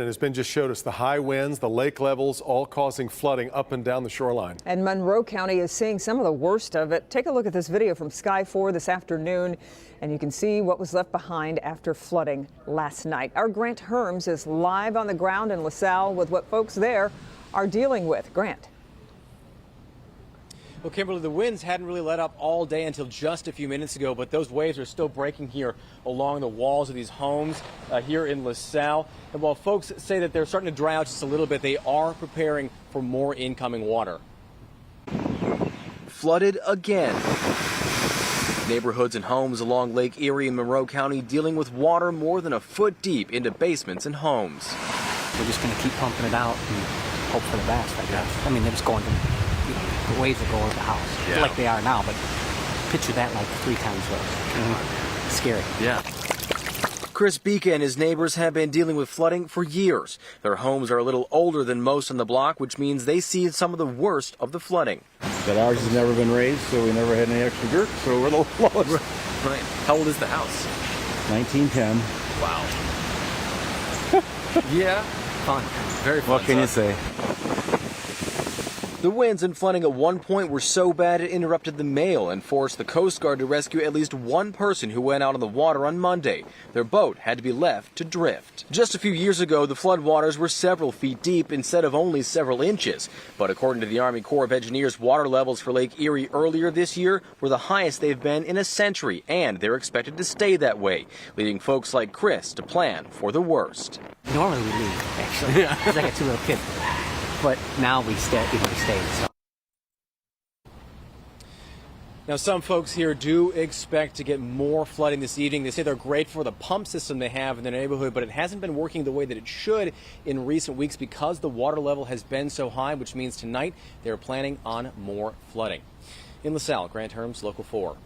And as Ben just showed us, the high winds, the lake levels, all causing flooding up and down the shoreline. And Monroe County is seeing some of the worst of it. Take a look at this video from Sky 4 this afternoon, and you can see what was left behind after flooding last night. Our Grant Herms is live on the ground in LaSalle with what folks there are dealing with. Grant. Well, Kimberly, the winds hadn't really let up all day until just a few minutes ago, but those waves are still breaking here along the walls of these homes here in LaSalle. And while folks say that they're starting to dry out just a little bit, they are preparing for more incoming water. Flooded again. Neighborhoods and homes along Lake Erie and Monroe County dealing with water more than a foot deep into basements and homes. We're just going to keep pumping it out and hope for the best, I guess. I mean, they're just going to, the waves that go over the house, like they are now, but picture that like 3 times worse. Scary. Yeah. Chris Beeka and his neighbors have been dealing with flooding for years. Their homes are a little older than most on the block, which means they see some of the worst of the flooding. But ours has never been raised, so we never had any extra dirt, so we're a little close. Right. How old is the house? 1910. Wow. Yeah. Fun. Very fun. What can you say? The winds and flooding at one point were so bad it interrupted the mail and forced the Coast Guard to rescue at least one person who went out on the water on Monday. Their boat had to be left to drift. Just a few years ago, the floodwaters were several feet deep instead of only several inches. But according to the Army Corps of Engineers, water levels for Lake Erie earlier this year were the highest they've been in a century, and they're expected to stay that way, leading folks like Chris to plan for the worst. Normally we leave, actually, because I got 2 little kids. But now we stay. So. Now, some folks here do expect to get more flooding this evening. They say they're grateful for the pump system they have in their neighborhood, but it hasn't been working the way that it should in recent weeks because the water level has been so high, which means tonight they're planning on more flooding. In LaSalle, Grant Herms, Local 4.